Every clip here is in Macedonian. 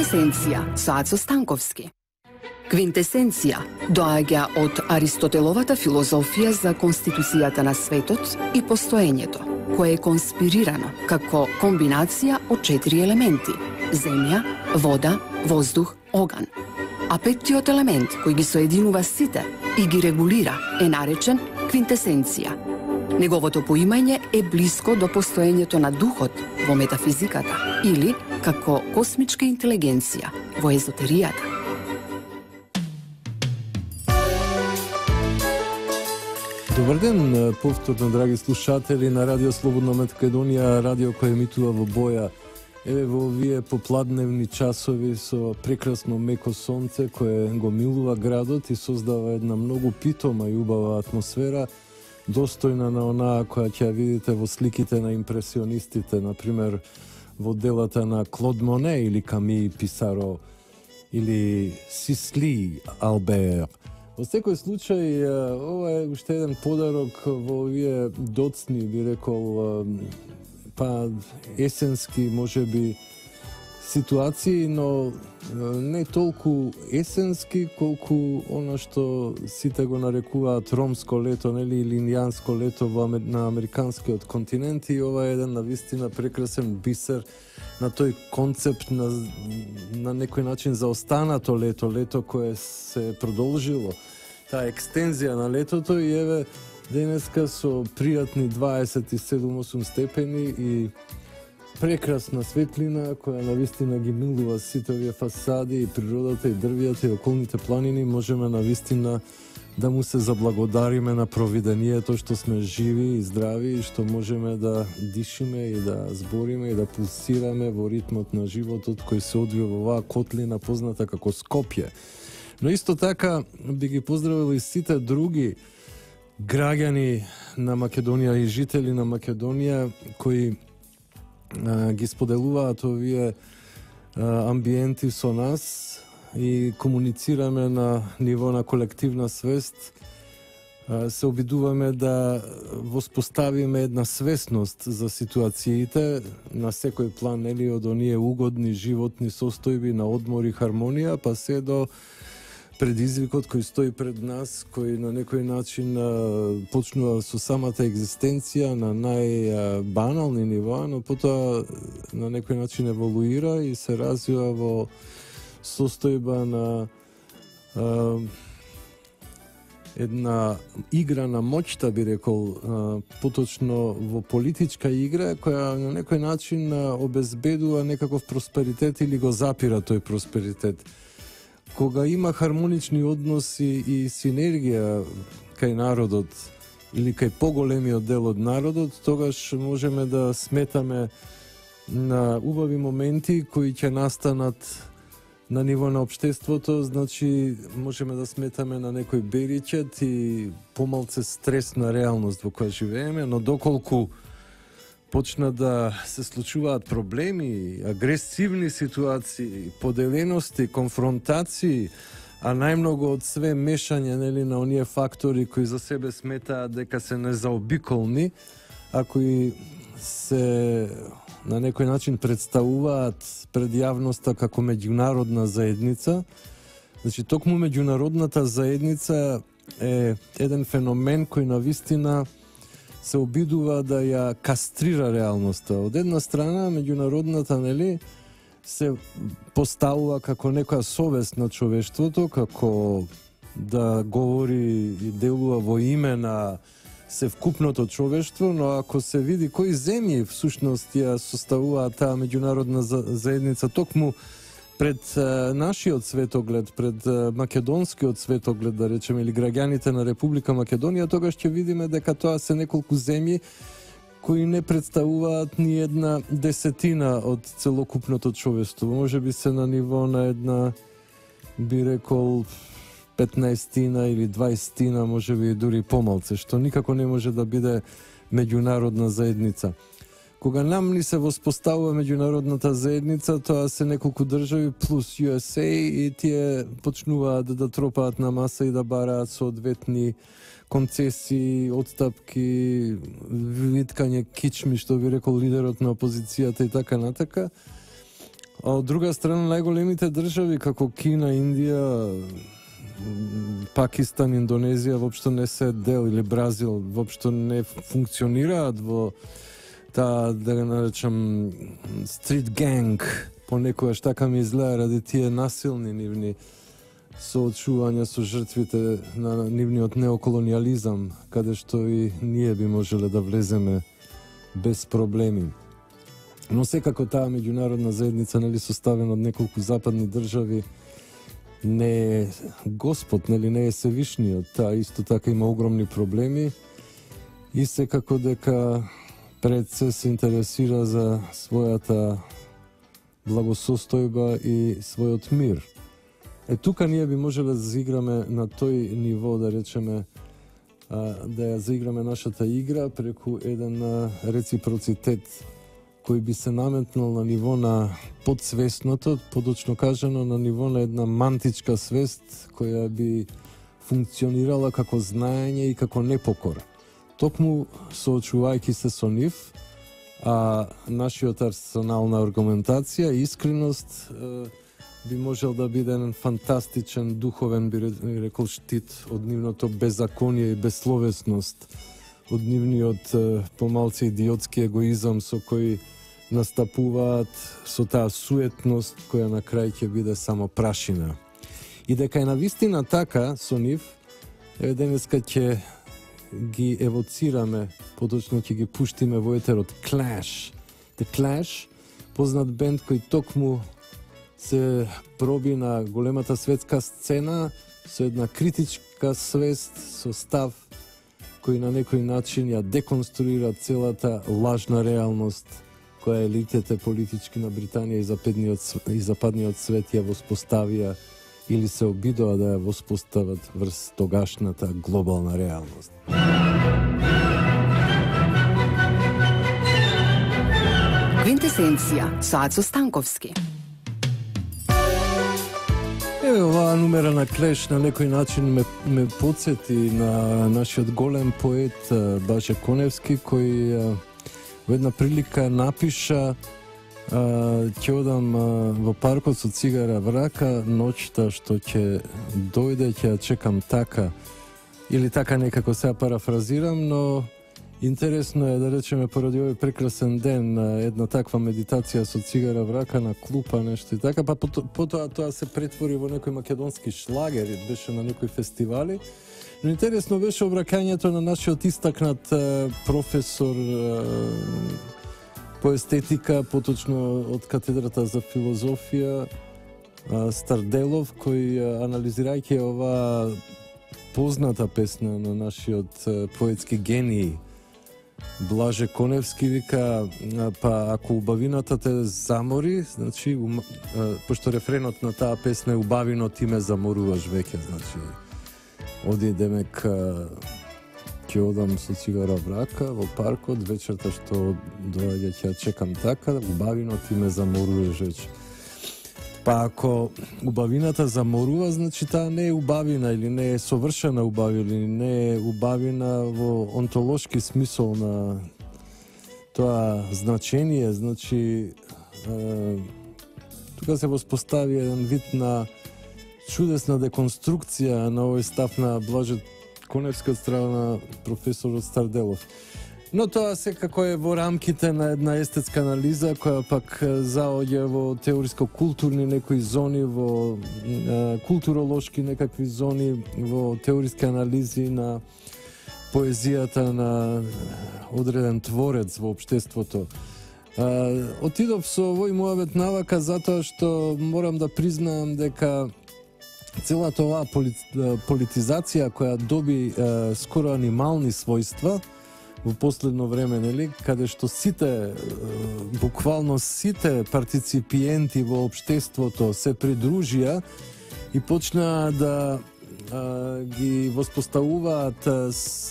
Квинтесенција со Ацо Станковски. Квинтесенција доаѓа од Аристотеловата филозофија за конституцијата на светот и постоењето, кое е конспирирано како комбинација од 4 елементи: земја, вода, воздух, оган. А петтиот елемент, кој ги соединува сите и ги регулира, е наречен квинтесенција. Неговото поимање е блиско до постоењето на духот во метафизиката или како космичка интелигенција во езотеријата. Добар ден, повторно, драги слушатели на Радио Слободна Македонија, радио кој емитува во боја. Еве во овие попладневни часови со прекрасно меко сонце кое го милува градот и создава една многу питома и убава атмосфера, достојна на онаа која ќе ја видите во сликите на импресионистите, например во делата на Клод Моне или Ками Писаро или Сисли Албер. Во секој случај, ова е уште еден подарок во овие доцни, би рекол, па есенски, можеби, ситуации, но не толку есенски, колку она што сите го нарекуваат ромско лето, нели, или индијанско лето на американскиот континент, и ова е еден навистина прекрасен бисер на тој концепт на некој начин за останато лето кое се продолжило, таа екстензија на летото, и еве денеска со пријатни 27-8 степени и прекрасна светлина која навистина ги милува сите овие фасади и природата и дрвијата и околните планини, можеме навистина да му се заблагодариме на провидението што сме живи и здрави и што можеме да дишиме и да збориме и да пулсираме во ритмот на животот кој се одвива во оваа котлина позната како Скопје. Но исто така би ги поздравил и сите други граѓани на Македонија и жители на Македонија кои ги споделуваат овие амбиенти со нас и комуницираме на ниво на колективна свест. Се обидуваме да воспоставиме една свесност за ситуациите на секој план, нели, од оние угодни животни состојби на одмор и хармонија, па се до предизвикот кој стои пред нас, кој на некој начин почнува со самата екзистенција на најбанални нива, но потоа на некој начин еволуира и се развива во состојба на една игра на моќта, би рекол, поточно во политичка игра, која на некој начин обезбедува некаков просперитет или го запира тој просперитет. Кога има хармонични односи и синергија кај народот или кај поголемиот дел од народот, тогаш можеме да сметаме на убави моменти кои ќе настанат на ниво на општеството, значи можеме да сметаме на некој беричет и помалце стресна реалност во која живееме, но доколку почна да се случуваат проблеми, агресивни ситуации, поделености, конфронтации, а најмногу од све мешање, нели, на оние фактори кои за себе сметаат дека се незаобиколни, а кои се на некој начин представуваат пред јавноста како меѓународна заедница. Значи, токму меѓународната заедница е еден феномен кој навистина се обидува да ја кастрира реалноста. Од една страна, меѓународната, нели, се поставува како некоја совест на човештвото, како да говори и делува во име на севкупното човештво, но ако се види кои земји всушност ја составуваат таа меѓународна заедница токму пред нашиот светоглед, пред македонскиот светоглед, да речеме, или граѓаните на Република Македонија, тогаш ќе видиме дека тоа се неколку земји кои не представуваат ни една десетина од целокупното човештво. Може би се на ниво на една, би рекол, 15 или 20, може би дури помалце, што никако не може да биде меѓународна заедница. Кога нам ни се воспоставува меѓународната заедница, тоа се неколку држави плюс USA и тие почнуваат да тропаат на маса и да бараат соодветни концесии, отстапки, виткање кичми, што би рекол лидерот на опозицијата и така натака. А од друга страна, најголемите држави како Кина, Индија, Пакистан, Индонезија воопшто не се дел, или Бразил воопшто не функционираат во таа, да го наречам, стрит генг, понекогаш така ми изгледа, ради тие насилни нивни соочувања со жртвите на нивниот неоколониализам, каде што и ние би можеле да влеземе без проблеми. Но секако таа меѓународна заедница, нели, составена од неколку западни држави, не е Господ, нели, не е Севишниот. Таа исто така има огромни проблеми и секако дека пред се интересира за својата благосостојба и својот мир. Тука ние би можеле да заиграме на тој ниво, да речеме, да ја заиграме нашата игра преку еден реципроцитет кој би се наметнал на ниво на подсвесното, подочно кажано на ниво на една мантичка свест која би функционирала како знаење и како непокора. Токму соочувајќи се со нив, а нашиот арсенал на аргументација и искреност би можел да биде еден фантастичен духовен, би рекол, штит од нивното беззаконие и безсловесност, од нивниот помалце идиотски егоизам со кој настапуваат, со таа суетност која на крај ќе биде само прашина. И дека е навистина така со нив, денеска ќе ги евоцираме, поточно ќе ги пуштиме во етерот Clash. The Clash, познат бенд кој токму се проби на големата светска сцена со една критичка свест, со став кој на некој начин ја деконструира целата лажна реалност која елитите политички на Британија и западниот свет ја воспоставија или се обидоа да ја воспостават врз тогашната глобална реалност. Квинтесенција со Ацо Станковски. Оваа numera на Clash на некој начин ме подсети на нашиот голем поет Баше Коневски, кој во една прилика напиша ќе одам во паркот со цигара в рака, ноќта што ќе дојде ќе ја чекам така, или така некако се парафразирам, но интересно е да речеме поради овој прекрасен ден една таква медитација со цигара в рака на клупа, нешто и така, па потоа тоа се претвори во некој македонски шлагер, беше на некои фестивали. Но интересно беше обраќањето на нашиот истакнат професор по естетика, поточно од катедрата за филозофија, Старделов, кој анализирајќи оваа позната песна на нашиот поетски гений Блаже Коневски, вика, па ако убавината те замори, значи, пошто рефренот на таа песна е убавино ти ме заморуваш веќе, значи, оди демек ќе одам со цигара в рака во паркот, вечерта што доаѓа ќе ја чекам така, убавино ти ме заморуваш веќе. Па ако убавината заморува, значи таа не е убавина или не е совршена убавина, или не е убавина во онтолошки смисол на тоа значение, значи тука се воспостави еден вид на чудесна деконструкција на овој став на Блаже Коневски од страна на професорот Старделов. Но тоа секако е во рамките на една естетска анализа која пак заоѓа во теориско-културни некои зони, во културолошки некакви зони, во теориски анализи на поезијата на одреден творец во општеството. Отидов со овој муавет навака затоа што морам да признаам дека целата оваа политизација која доби скоро анимални својства во последно време, нели, каде што сите, буквално сите партиципиенти во општеството се придружија и почнаа да ги воспоставуваат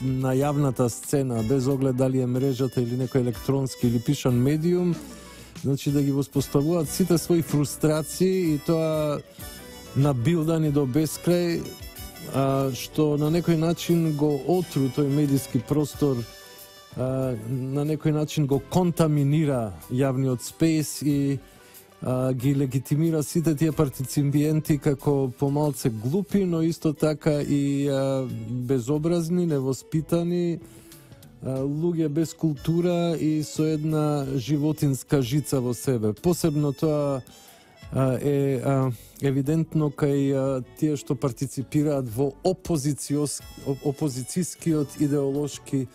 на јавната сцена, без оглед дали е мрежата или некој електронски или пишан медиум, значи да ги воспоставуваат сите своји фрустрации и тоа набилдани до бескрај, што на некој начин го отру тој медиски простор, на некој начин го контаминира јавниот спејс и ги легитимира сите тие партиципиенти како помалце глупи, но исто така и безобразни, невоспитани, луѓе без култура и со една животинска жица во себе. Посебно тоа е евидентно кај тие што партиципираат во опозицијскиот идеолошки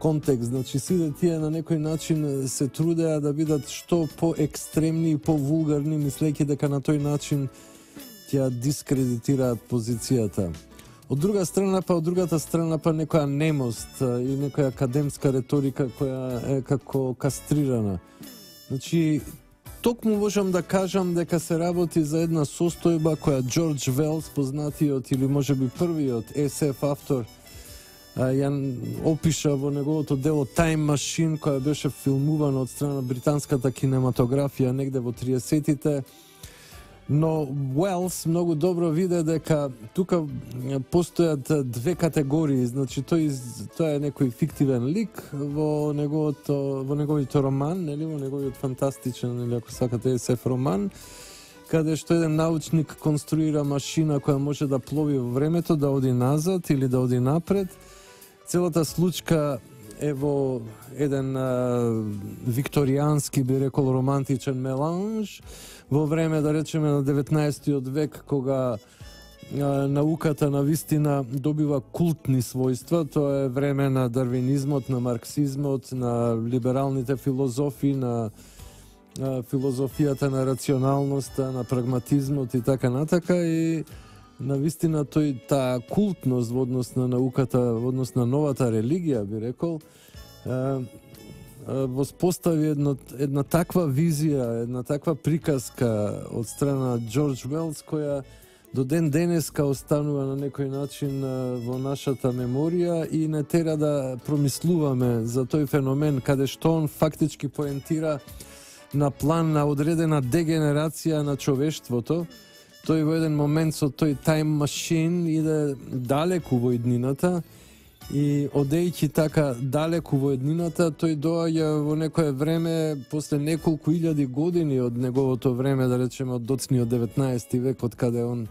контекст. Значи, сите тие на некој начин се трудеа да бидат што по-екстремни и по-вулгарни, мислејќи дека на тој начин ќе дискредитираат позицијата. Од другата страна па некоја немост и некоја академска реторика која е како кастрирана. Значи, токму можам да кажам дека се работи за една состојба која Џорџ Велс, познатиот или можеби првиот SF автор, ја опиша во неговото дело Time Machine, која беше филмувана од страна на британската кинематографија негде во 30-тите. Но Уелс многу добро виде дека тука постојат две категории. Значи, тоа е некој фиктивен лик во неговиот роман, нели, во неговиот фантастичен, или ако сакате SF роман, каде што еден научник конструира машина која може да плови во времето, да оди назад или да оди напред. Целата случка е во еден викторијански, би рекол, романтичен меланж, во време, да речеме, на 19 век, кога науката на вистина добива култни својства. Тоа е време на дарвинизмот, на марксизмот, на либералните филозофии, на филозофијата на рационалноста, на прагматизмот и така натака. И на вистина таа култност во однос на науката, во однос на новата религија, би рекол, воспостави една таква визија, една таква приказка од страна Џорџ Велс, која до ден денеска останува на некој начин во нашата меморија и не тера да промислуваме за тој феномен, каде што он фактички поентира на план на одредена дегенерација на човештвото. Тој во еден момент со тој Time Machine иде далеку во иднината и одејќи така далеку во иднината, тој доаѓа во некое време, после неколку илјади години од неговото време, да речеме од доцниот 19 век, од каде он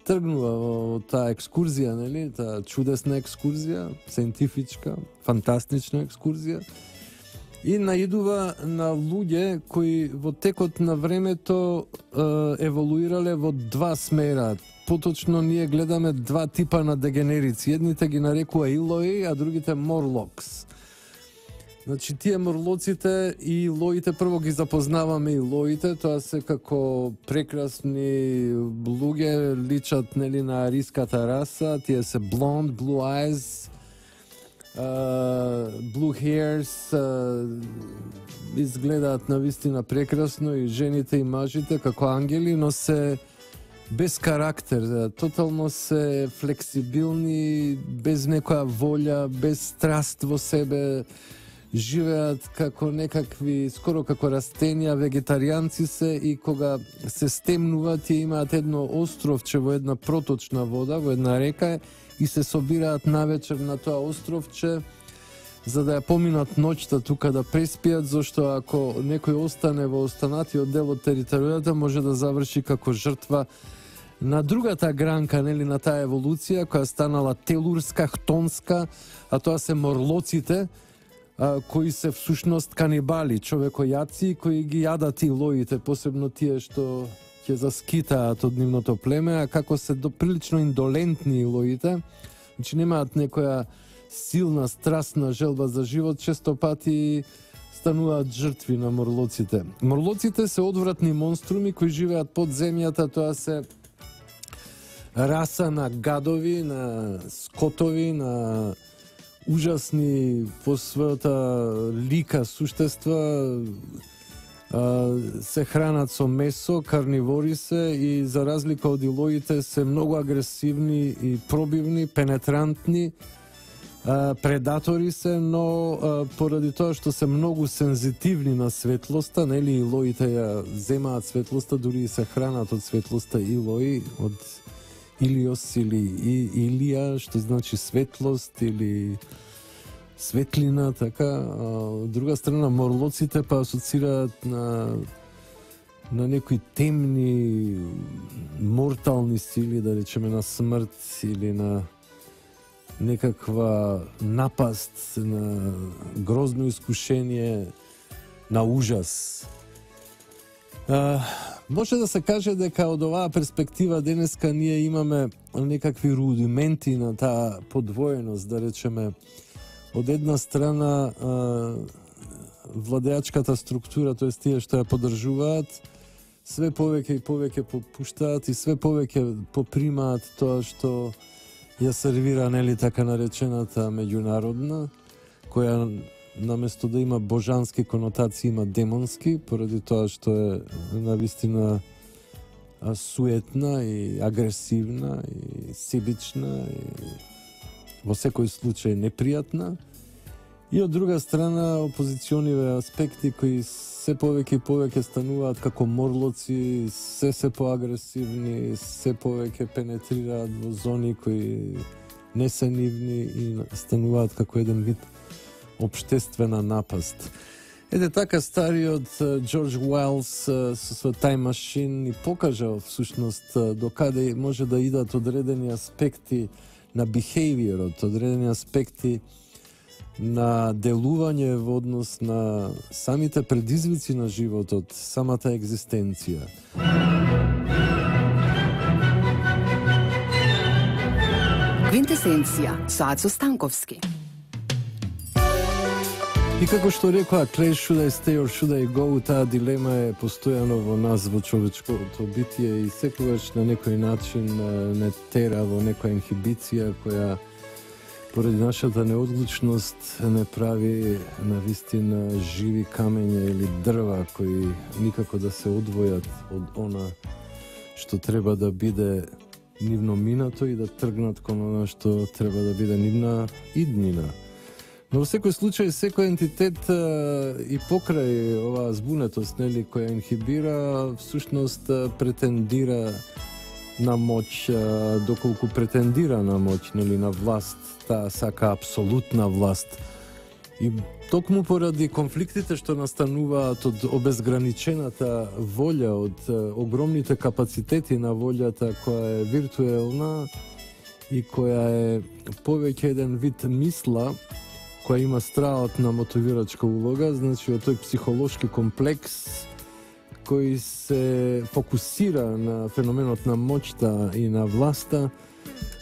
тргнува во таа екскурзија, нели, таа чудесна екскурзија, сајентифичка, фантастична екскурзија, и наидува на луѓе кои во текот на времето еволуирале во два смера. Поточно ние гледаме два типа на дегенерици. Едните ги нарекува илои, а другите морлокс. Значи, тие морлоците и илоите, прво ги запознаваме илоите, тоа се како прекрасни луѓе, личат, нели, на ариската раса, тие се blonde, blue eyes, blue hairs, изгледаат навистина прекрасно, и жените и мажите како ангели, но се без карактер, тотално се флексибилни, без некоја волја, без страст во себе, живеат како некакви, скоро како растенија, вегетаријанци се, и кога се стемнуваат, тие имаат едно островче во една проточна вода, во една река, и се собираат навечер на тоа островче, за да ја поминат ноќта тука да преспијат, зашто ако некој остане во останатиот дел од територијата, може да заврши како жртва на другата гранка, нели, на таа еволуција, која станала телурска, хтонска, а тоа се морлоците, кои се всушност канибали, човекојаци, кои ги јадат илоите, посебно тие што ќе заскитаат од нивното племе, а како се прилично индолентни илоите, значи немаат некоја силна, страстна желба за живот, често пати стануваат жртви на морлоците. Морлоците се одвратни монструми кои живеат под земјата, тоа се раса на гадови, на скотови, на ужасни по својата лика суштества, се хранат со месо, карнивори се, и за разлика од илоите се многу агресивни и пробивни, пенетрантни, предатори се, но поради тоа што се многу сензитивни на светлоста, нели, илоите ја земаат светлоста, дури и се хранат од светлоста илои, од Илиос или Илија, што значи светлост или светлина, така. Од друга страна, морлоците па асоцираат на на некои темни, мортални сили, да речеме на смрт или на некаква напаст, на грозно искушение, на ужас. Може да се каже дека од оваа перспектива денеска ние имаме некакви рудименти на таа подвоеност, да речеме. Од една страна владеачката структура, тоест тие што ја поддржуваат, све повеќе и повеќе попуштаат и све повеќе попримаат тоа што ја сервира, нели, така наречената меѓународна, која наместо да има божански конотации има демонски, поради тоа што е навистина суетна и агресивна и себична и во секој случај непријатна. И од друга страна опозициониве аспекти кои се повеќе и повеќе стануваат како морлоци, се поагресивни, се повеќе пенетрираат во зони кои не се нивни и стануваат како еден вид општествена напаст. Ете така стариот Джордж Уелс со свој Time Machine ни покажа всушност докаде може да идат одредени аспекти на behaviorот, одредени аспекти на делување во однос на самите предизвици на животот, самата екзистенција. Квинтесенција со Ацо Станковски. И како што рекоа, Clay, should I stay or should I go, таа дилема е постојано во нас, во човечкото битие и секогаш на некој начин не тера во некоја инхибиција која поради нашата неодлучност не прави навистина живи камења или дрва кои никако да се одвојат од она што треба да биде нивно минато и да тргнат кон она што треба да биде нивна иднина. Но во секој случај, секој ентитет и покрај оваа збунетост, нели, која инхибира, всушност претендира на моќ, доколку претендира на моќ, нели, на власт, таа сака апсолутна власт. И токму поради конфликтите што настануваат од обезграничената волја, од огромните капацитети на волјата која е виртуелна и која е повеќе еден вид мисла, која има страотна мотивирачка улога, значи од тој психолошки комплекс кој се фокусира на феноменот на моќта и на власта,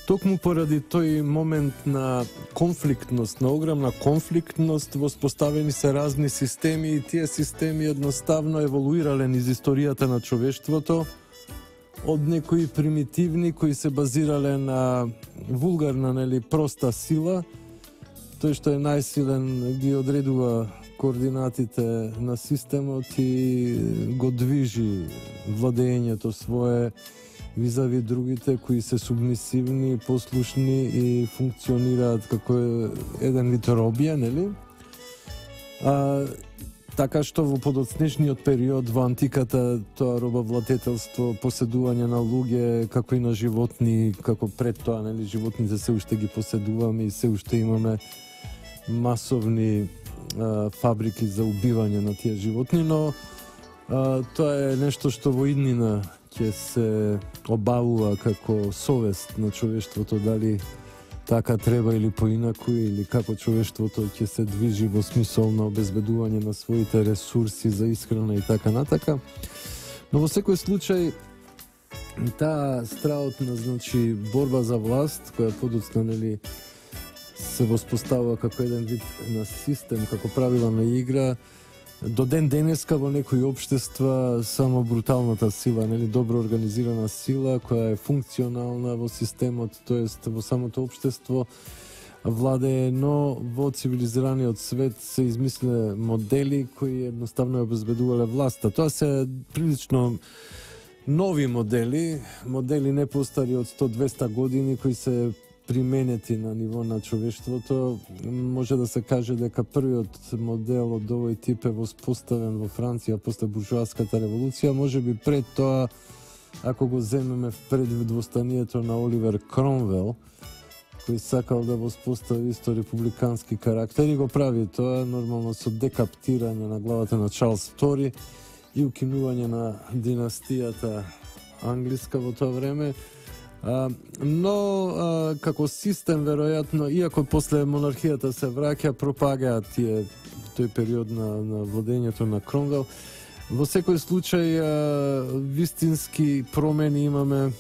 токму поради тој момент на конфликтност, на огромна конфликтност, воспоставени се разни системи и тие системи едноставно еволуирале низ историјата на човештвото од некои примитивни кои се базирале на вулгарна, нели, проста сила. Тој што е најсилен ги одредува координатите на системот и го движи владењето свое визави другите кои се субмисивни, послушни и функционираат како еден вид робија, нели? Така што во подоцнешниот период во антиката тоа робовладетелство, поседување на луѓе, како и на животни, како пред тоа, нели, животните се уште ги поседуваме и се уште имаме масовни фабрики за убивање на тие животни, но тоа е нешто што во иднина ќе се обавува како совест на човештвото, дали така треба или поинаку, или како човештвото ќе се движи во смисол на обезбедување на своите ресурси за исхрана и така натака. Но во секој случај таа страотна, значи, борба за власт, која подоцна, нели, се воспоставува како еден вид на систем, како правила на игра, до ден денеска во некои општества само бруталната сила, нели, добро организирана сила која е функционална во системот, тоест во самото општество владее, но во цивилизираниот свет се измислиле модели кои едноставно обезбедувале власта. Тоа се прилично нови модели не постари од 100-200 години, кои се применети на ниво на човештвото. Може да се каже дека првиот модел од овој тип е воспоставен во Франција после буржоаската револуција. Може би пред тоа, ако го земеме в предвидвостанието на Оливер Кромвел, кој сакал да воспостави исто републикански карактер и го прави тоа нормално со декаптирање на главата на Чарлс II и укинување на династијата англиска во тоа време. Но како систем, веројатно, иако после монархијата се враќа, пропагаат тој период на владењето на Кромвел. Во секој случај, вистински промени имаме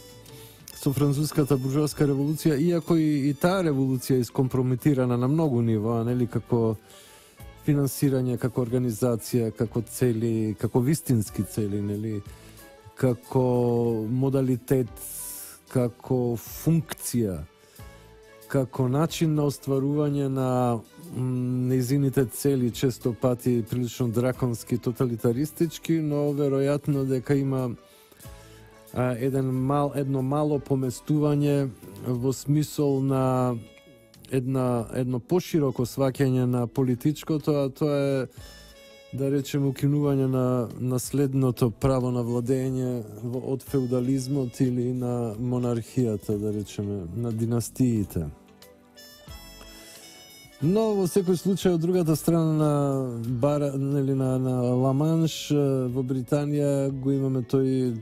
со француската буржоаска револуција, иако и таа револуција е искомпрометирана на многу нива, нели, како финансирање, како организација, како цели, како вистински цели, нели, како модалитет, како функција, како начин на остварување на нејзините цели, често пати прилично драконски, тоталитаристички, но веројатно дека има едно мало поместување во смисол на едно пошироко сваќање на политичкото, а тоа е, да речем, укинување на наследното право на владење од феудализмот или на монархијата, да речеме, на династиите. Но во секој случај, од другата страна на Ла-Манш, во Британија го имаме тој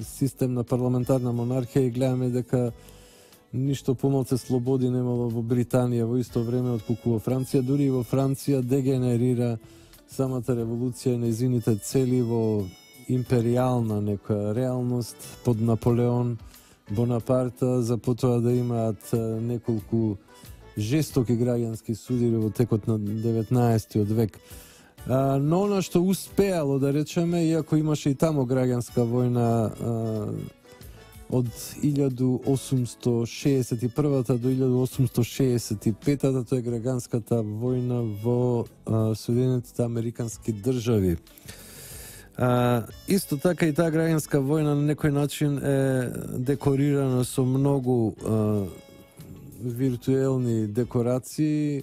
систем на парламентарна монархија и гледаме дека ништо помалку слободи немало во Британија во исто време отколку во Франција. Дури и во Франција дегенерира самата револуција и нејзините цели во империјална некоја реалност под Наполеон Бонапарта, за потоа да имаат неколку жестоки граѓански судири во текот на 19 век. Но она што успеало, да речеме, иако имаше и тамо граѓанска војна од 1861 до 1865, тоа е граѓанската војна во Соединетите Американски држави. Исто така и таа граѓанска војна на некој начин е декорирана со многу виртуелни декорации,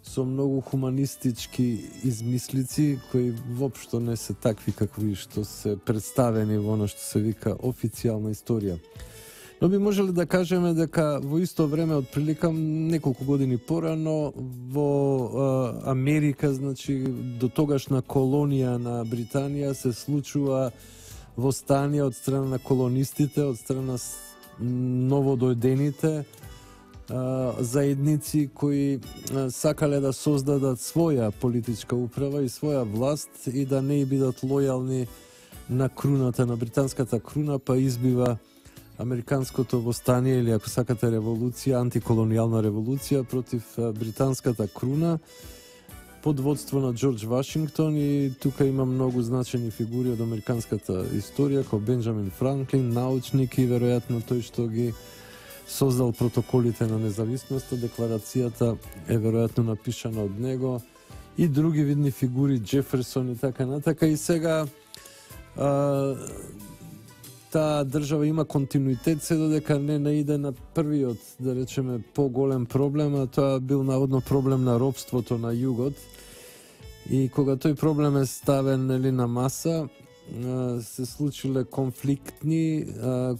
со многу хуманистички измислици, кои воопшто не се такви какви што се представени во она што се вика официјална историја. Но би можеле да кажеме дека во исто време, отприлика неколку години порано, во Америка, значи до тогашна колонија на Британија, се случува восстание од страна на колонистите, од страна новодојдените заедници кои сакале да создадат своја политичка управа и своја власт и да не бидат лојални на круната, на британската круна, па избива американското востание или, ако сакате, револуција, антиколонијална револуција против британската круна под водство на Џорџ Вашингтон. И тука има многу значени фигури од американската историја, како Бенџамин Франклин, научник и веројатно тој што ги создал протоколите на независноста, декларацијата е веројатно напишана од него, и други видни фигури, Џеферсон и така натака. И сега таа држава има континуитет, се додека не наиде на првиот, да речеме, поголем проблем, а тоа бил наводно проблем на робството на југот. И кога тој проблем е ставен, нели, на маса, се случиле конфликтни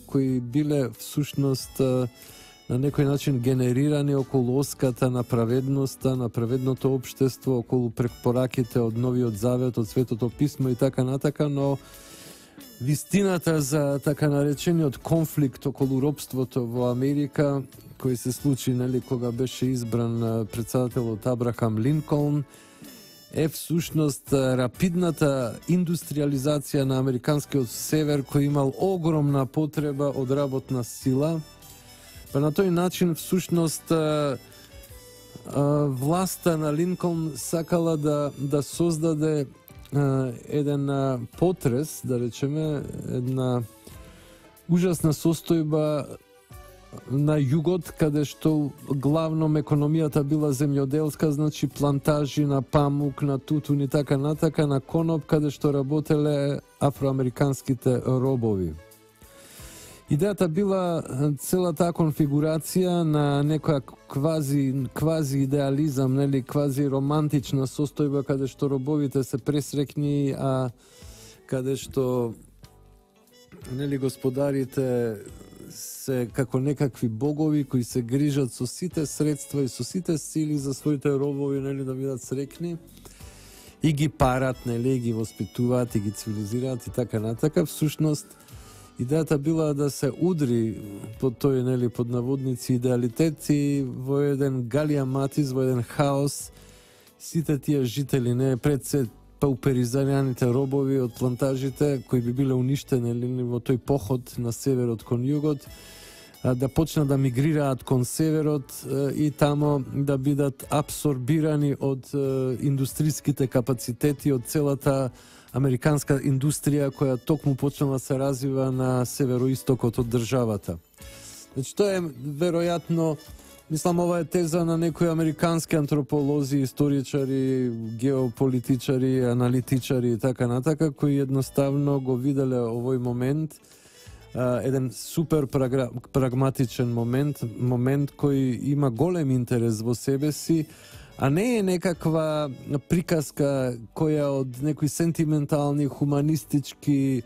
кои биле всушност на некој начин генерирани околу оската на праведноста, на праведното општество, околу препораките од Новиот Завет, од Светото писмо и така натака, но вистината за така наречениот конфликт околу робството во Америка, кој се случи, нели, кога беше избран претседателот Абрахам Линколн, е всушност рапидната индустриализација на американскиот север, кој имал огромна потреба од работна сила. Па на тој начин всушност власта на Линколн сакала да создаде еден потрес, да речеме, една ужасна состојба на југот, каде што главном економијата била земјоделска, значи плантажи на памук, на тутун и така натака, на коноп, каде што работеле афроамериканските робови. Идејата била цела таа конфигурација на некоја квази идеализам, нели, квази романтична состојба, каде што робовите се пресрекни, а каде што, нели, господарите се како некакви богови кои се грижат со сите средства и со сите сили за своите робови, нели, да бидат срекни. и ги парат, нели, ги воспитуваат и ги цивилизираат и така натака. Всушност, идејата била да се удри под тој, нели, под наводници идеалитет и во еден галијаматиз, во еден хаос, сите тие жители, не пред се пауперизираните робови од плантажите, кои би биле уништени во тој поход на северот кон југот, да почнат да мигрираат кон северот и тамо да бидат абсорбирани од индустријските капацитети, од целата американска индустрија која токму почнала да се развива на североистокот од државата. Значи, тоа е веројатно, мислам, ова е теза на некои американски антрополози, историчари, геополитичари, аналитичари и така натака, кои едноставно го виделе овој момент, еден супер прагматичен момент кој има голем интерес во себе си, а не е некаква приказка која од некои сентиментални, хуманистички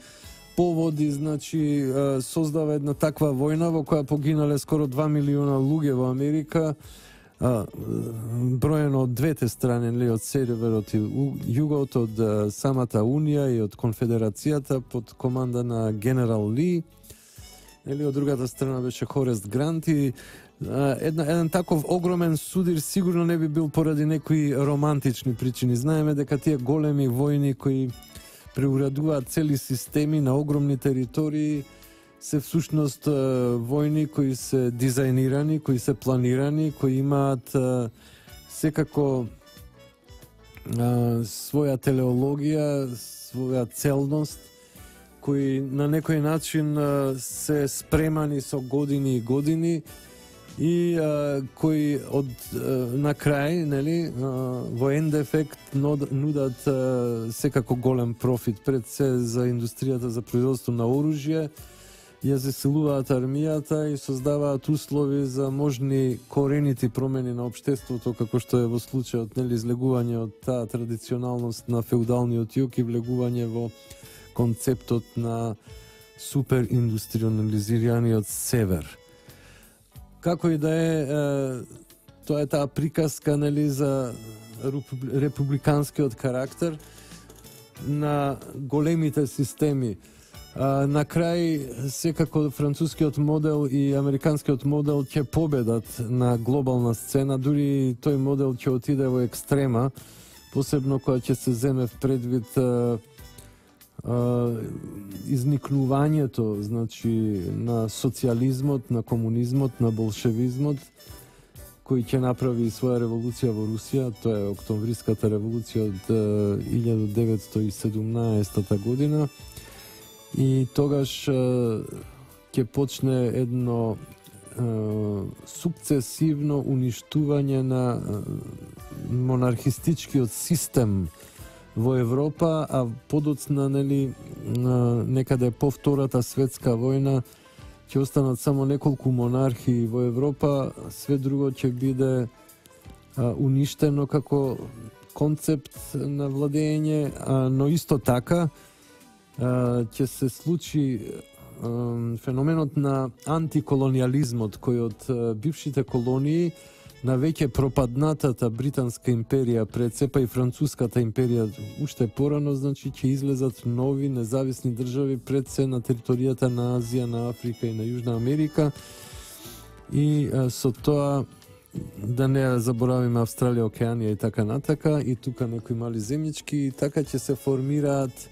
поводи, значи, создава една таква војна во која погинале скоро 2 милиона луѓе во Америка, броено од двете страни, од северот и југот, од самата Унија и од Конфедерацијата под команда на генерал Ли, од другата страна беше Хорест Грант и еден таков огромен судир сигурно не би бил поради некои романтични причини. Знаеме дека тие големи војни кои преуредуваат цели системи на огромни територии се всушност војни кои се дизајнирани, кои се планирани, кои имаат секако своја телеологија, своја целност, кои на некој начин се спремани со години и години и кои од на крај, нели, во енд ефект нудат секако голем профит пред се за индустријата за производство на оружје, ја засилуваат армијата и создаваат услови за можни коренити промени на општеството, како што е во случајот, нели, излегување од таа традиционалност на феудалниот југ и влегување во концептот на супериндустриализираниот север. Како и да е, тоа е таа приказка, нели, за републиканскиот карактер на големите системи. На крај, секако францускиот модел и американскиот модел ќе победат на глобална сцена, дури тој модел ќе отиде во екстрема, посебно кога ќе се земе в предвид изникнувањето, значи, на социјализмот, на комунизмот, на болшевизмот, кој ќе направи своја револуција во Русија, тоа е Октомвриската револуција од 1917 година, и тогаш ќе почне едно сукцесивно уништување на монархистичкиот систем во Европа, а подоцна, нели, некаде по Втората светска војна ќе останат само неколку монархии во Европа, све друго ќе биде уништено како концепт на владење, но исто така ќе се случи феноменот на антиколониализмот, кој од бившите колонии на веќе пропаднатата британска империја, пред се па и француската империја уште порано, значи ќе излезат нови независни држави пред се на територијата на Азија, на Африка и на Јужна Америка. И со тоа да не заборавиме Австралија, Океанија и така натака, и тука некои мали земјички, и така ќе се формираат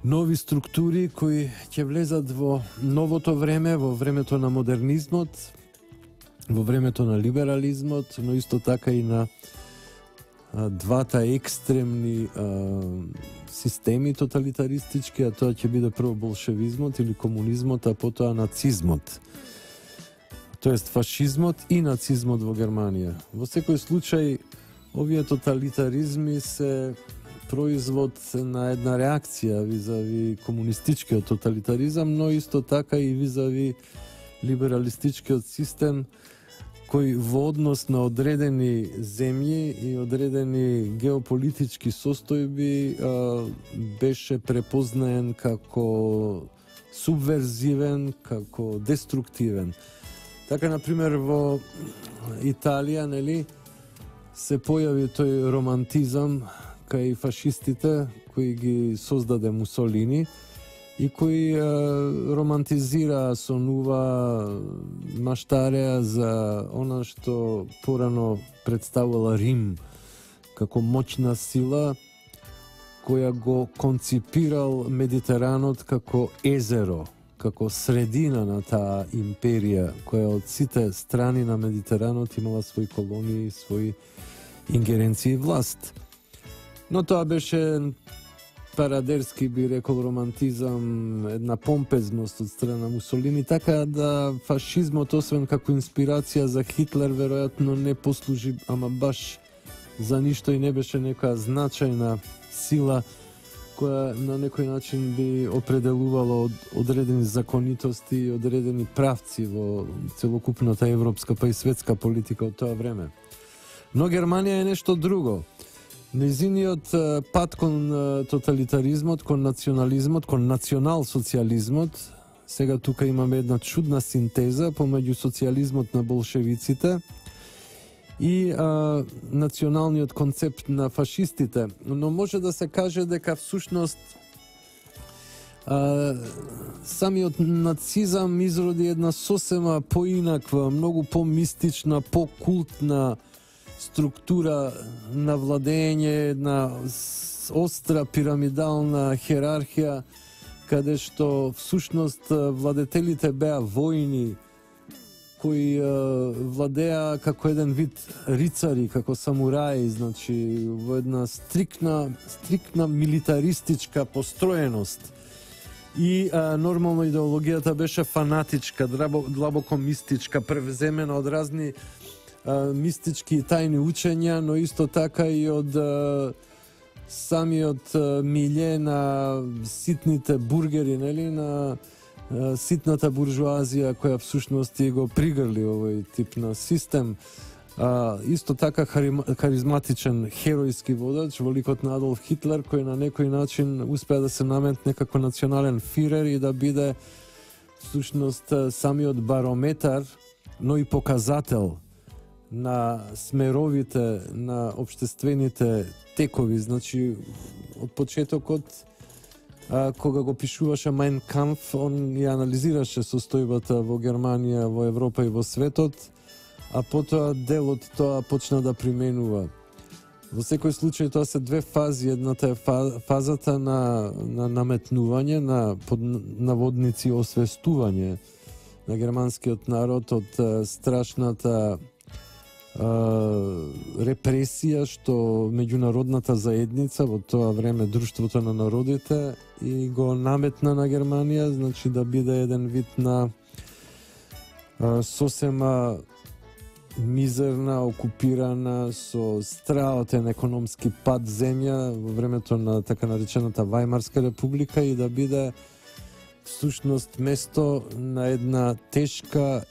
нови структури кои ќе влезат во новото време, во времето на модернизмот, во времето на либерализмот, но исто така и на двата екстремни системи тоталитаристички, а тоа ќе биде прво болшевизмот или комунизмот, а потоа нацизмот. Тоест фашизмот и нацизмот во Германија. Во секој случај, овие тоталитаризми се производ на една реакција визави комунистичкиот тоталитаризам, но исто така и визави либералистичкиот систем, кој во однос на одредени земји и одредени геополитички состојби беше препознаен како субверзивен, како деструктивен. Така, например, во Италија, нели, се појави тој романтизам кај фашистите кои ги создаде Мусолини и кои романтизира, сонува, маштареа за она што порано представувала Рим како моćна сила која го конципирал Медитеранот како езеро, како средина на таа империја, која од сите страни на Медитеранот имала своји колонии, своји ингеренции и власт. Но тоа беше парадерски, би рекол, романтизам, една помпезност од страна на Мусолини, така да фашизмот, освен како инспирација за Хитлер, веројатно не послужи, ама баш за ништо и не беше нека значајна сила која на некој начин би определувала одредени законитости и одредени правци во целокупната европска па и светска политика од тоа време. Но Германија е нешто друго. Нејзиниот пат кон тоталитаризмот, кон национализмот, кон национал-социализмот, сега тука имаме една чудна синтеза помеѓу социализмот на болшевиците и националниот концепт на фашистите. Но може да се каже дека всушност самиот нацизам изроди една сосема поинаква, многу помистична, покултна структура на владење, една остра пирамидална херархија, каде што всушност владетелите беа војни, кои владеа како еден вид рицари, како самураи, значи во една стрикна милитаристичка построеност. И нормално идеологијата беше фанатичка, длабоко мистичка, превземена од разни мистички и тајни учења, но исто така и од самиот милје на ситните бургери, нели, на ситната буржуазија која всушност и го пригрли овој тип на систем. Исто така харизматичен херојски водач во ликот на Адолф Хитлер, кој на некој начин успеа да се наметне како национален фирер и да биде всушност самиот барометар, но и показател на смеровите, на општествените текови. Значи, од почетокот, кога го пишуваше Mein Kampf, он ја анализираше состојбата во Германија, во Европа и во светот, а потоа дел од тоа почна да применува. Во секој случај тоа се две фази. Едната е фазата на наметнување, на под наводници освестување на германскиот народ од страшната репресија што меѓународната заедница, во тоа време Друштвото на народите, и го наметна на Германија, значи да биде еден вид на сосема мизерна, окупирана, со страотен економски пад земја во времето на така наречената Вајмарска република и да биде всушност место на една тешка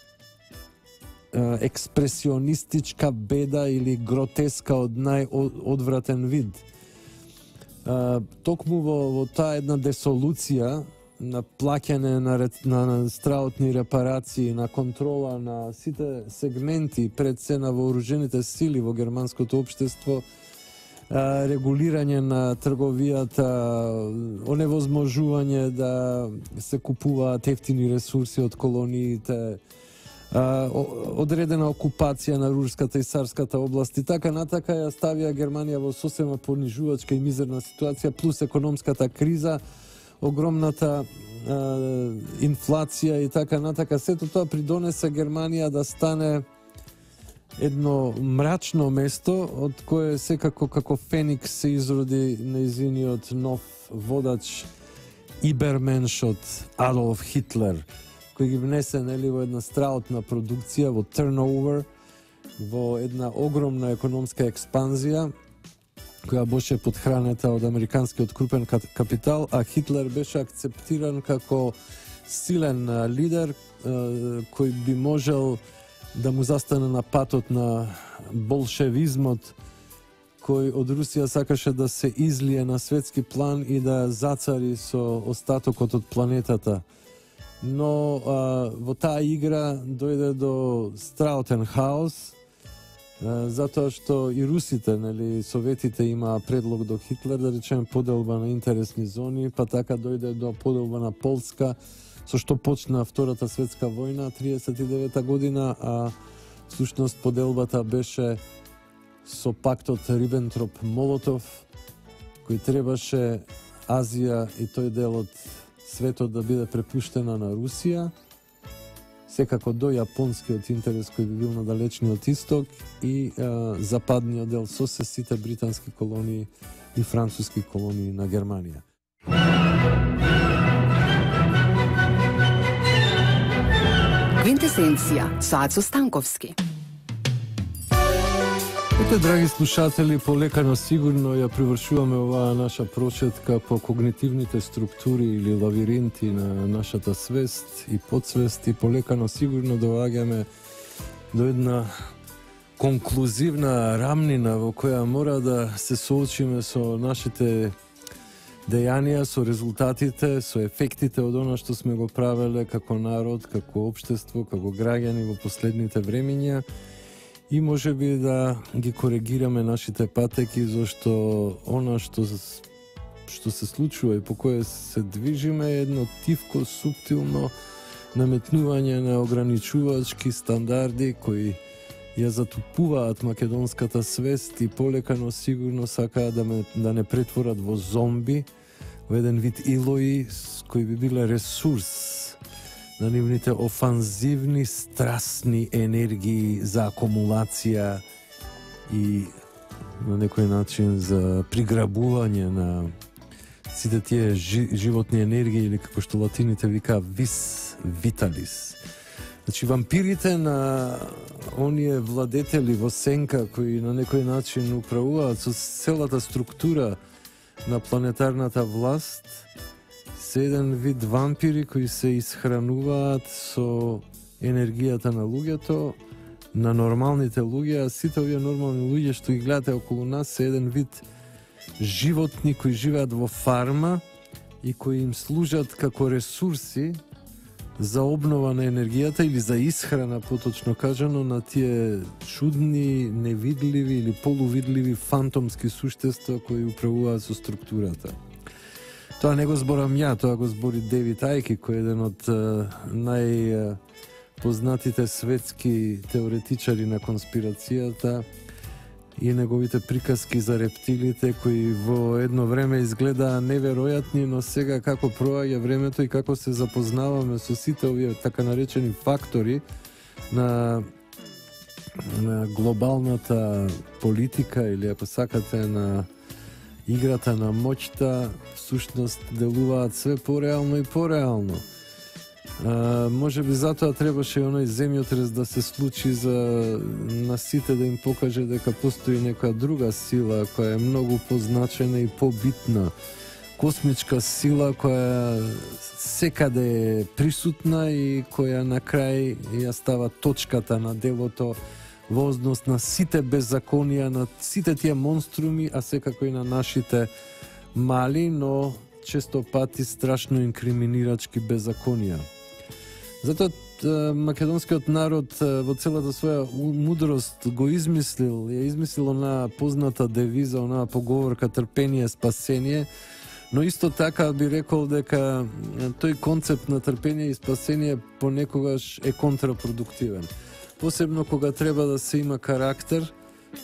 експресионистичка беда или гротеска од најодвратен вид. Токму во таа една десолуција, на плаќање на страотни репарации, на контрола на сите сегменти пред се на вооружените сили во германското општество, регулирање на трговијата, оневозможување да се купуваат ефтини ресурси од колониите, одредена окупација на Рурската и Сарската област и така натака ја ставија Германија во сосема понижувачка и мизерна ситуација, плюс економската криза, огромната инфлација и така натака. Сето тоа придонесе Германија да стане едно мрачно место од кое секако како феникс се изроди нејзиниот нов водач, Иберменшот Адолф Хитлер, кој ги внесе, нели, во една страутна продукција, во turnover, во една огромна економска експанзија, која беше подхранета од американскиот крупен капитал, а Хитлер беше акцептиран како силен лидер кој би можел да му застане на патот на болшевизмот, кој од Русија сакаше да се излие на светски план и да зацари со остатокот од планетата. Но во таа игра дојде до страутен хаос, затоа што и русите, нели, советите имаа предлог до Хитлер, да речем, поделба на интересни зони, па така дојде до поделба на Полска, со што почна Втората светска војна 39 година, а всушност поделбата беше со пактот Рибентроп-Молотов, кој требаше Азија и тој дел од светот да биде препуштена на Русија, секако до јапонскиот интерес кој би бил на далечниот исток и западниот дел со сите британски колонии и француски колонии на Германија. Квинтесенција со Ацо Станковски. Ете, драги слушатели, полека но сигурно ја привршуваме оваа наша прошетка по когнитивните структури или лавиринти на нашата свест и подсвест и полека но сигурно доаѓаме до една конклузивна рамнина во која мора да се соочиме со нашите дејанија, со резултатите, со ефектите од она што сме го правеле како народ, како општество, како граѓани во последните времиња. И може би да ги коригираме нашите патеки, зашто она што се случува и по кое се движиме е едно тивко, суптилно наметнување на ограничувачки стандарди кои ја затупуваат македонската свест и полека но сигурно сакаат да не претворат во зомби, во еден вид илои кои би биле ресурс на нивните офанзивни, страстни енергии за акумулација и на некој начин за приграбување на сите тие животни енергии или како што латините вика vis vitalis. Значи вампирите на оние владетели во сенка кои на некој начин управуваат со целата структура на планетарната власт, се еден вид вампири кои се исхрануваат со енергијата на луѓето, на нормалните луѓе, а сите овие нормални луѓе што ги гледате околу нас се еден вид животни кои живеат во фарма и кои им служат како ресурси за обнова на енергијата или за исхрана, поточно кажано, на тие чудни, невидливи или полувидливи фантомски суштества кои управуваат со структурата. Тоа не го зборам ја, тоа го збори Девид Ајки, кој е еден од најпознатите светски теоретичари на конспирацијата и неговите приказки за рептилите кои во едно време изгледаа неверојатни, но сега како проаѓа времето и како се запознаваме со сите овие така наречени фактори на глобалната политика или ако сакате на играта на моќта, всушност делуваат све пореално и пореално. Може би затоа требаше оној земјотрес да се случи за на сите да им покаже дека постои некоја друга сила која е многу позначена и побитна. Космичка сила која секаде е присутна и која на крај ја става точката на делото во однос на сите беззаконија, на сите тие монструми, а секако и на нашите мали, но често пати страшно инкриминирачки беззаконија. Затоа македонскиот народ во целата своја мудрост го измислил онаа позната девиза, онаа поговорка трпение, спасение, но исто така би рекол дека тој концепт на трпение и спасение понекогаш е контрапродуктивен. Посебно кога треба да се има карактер,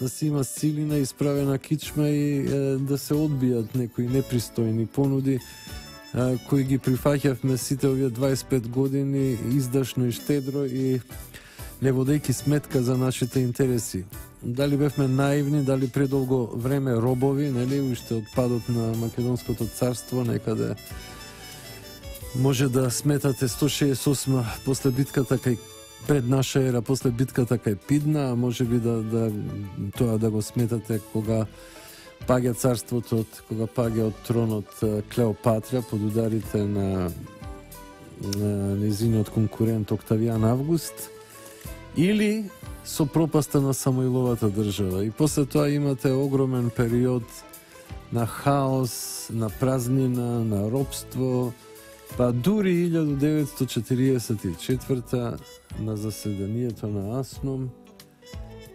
да се има силина, исправена кичма и да се одбијат некои непристојни понуди кои ги прифаќавме сите овие 25 години издашно и штедро и не водејќи сметка за нашите интереси. Дали бевме наивни, дали предолго време робови, нели, уште од падот на Македонското царство, некаде може да сметате 168 после битката кај пред наша ера, после битката кај Пидна, а може би тоа да го сметате кога паѓа царството, кога паѓа од тронот Клеопатра под ударите на незиниот конкурент Октавијан Август, или со пропаста на Самоиловата држава. И после тоа имате огромен период на хаос, на празнина, на робство, па дури 1944 на заседанието на АСНОМ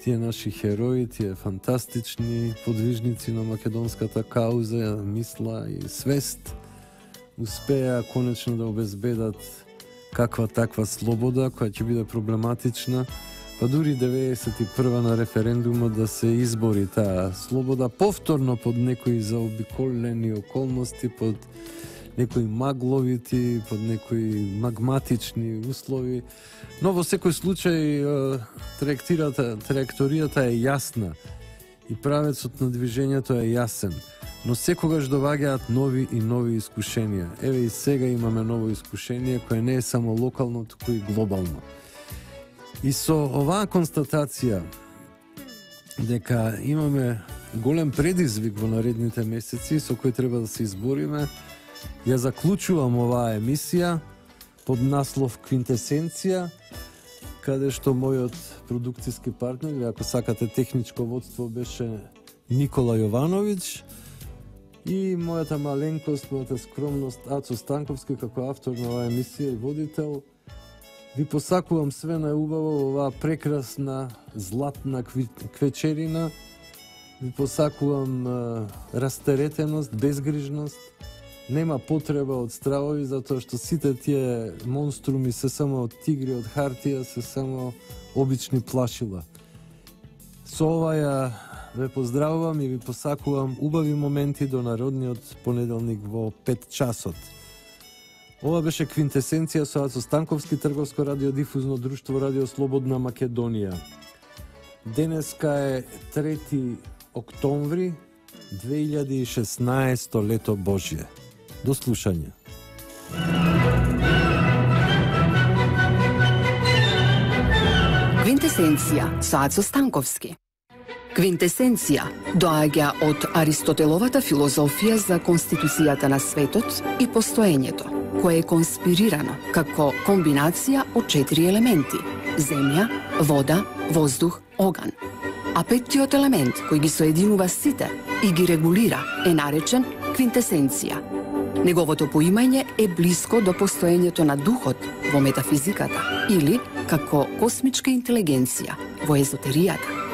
тие наши херои, тие фантастични подвижници на македонската кауза, мисла и свест, успеа конечно да обезбедат каква таква слобода, која ќе биде проблематична, па дури 91 на референдумот да се избори таа слобода, повторно под некои заобиколени околности, под некои магловити, под некои магматични услови. Но во секој случај траекторијата е јасна и правецот на движењето е јасен. Но секогаш доваѓаат нови и нови искушенија. Еве и сега имаме ново искушение кое не е само локално, туку и глобално. И со оваа констатација дека имаме голем предизвик во наредните месеци со кој треба да се избориме, ја заклучувам оваа емисија под наслов Квинтесенција, каде што мојот продукцијски партнер, или ако сакате техничко водство, беше Никола Јовановиќ, и мојата маленкост, мојата скромност, Ацо Станковски, како автор на оваа емисија и водител. Ви посакувам све најубаво во оваа прекрасна, златна квечерина. Ви посакувам растеретеност, безгрижност. Нема потреба од стравови, затоа што сите тие монструми се само од тигри, од хартија, се само обични плашила. Со ова ја ве поздравувам и ви посакувам убави моменти до народниот понеделник во 5 часот. Ова беше Квинтесенција со Ацо Станковски, Трговско радиодифузно друштво Радио Слободна Македонија. Денеска е 3 октомври 2016 лето Божје. До слушање. Квинтесенција со Ацо Станковски. Квинтесенција доаѓа од Аристотеловата филозофија за конституцијата на светот и постоењето, кое е конспирирано како комбинација од 4 елементи: земја, вода, воздух, оган. А петтиот елемент, кој ги соединува сите и ги регулира, е наречен квинтесенција. Неговото поимање е блиско до постоењето на духот во метафизиката или како космичка интелигенција во езотеријата.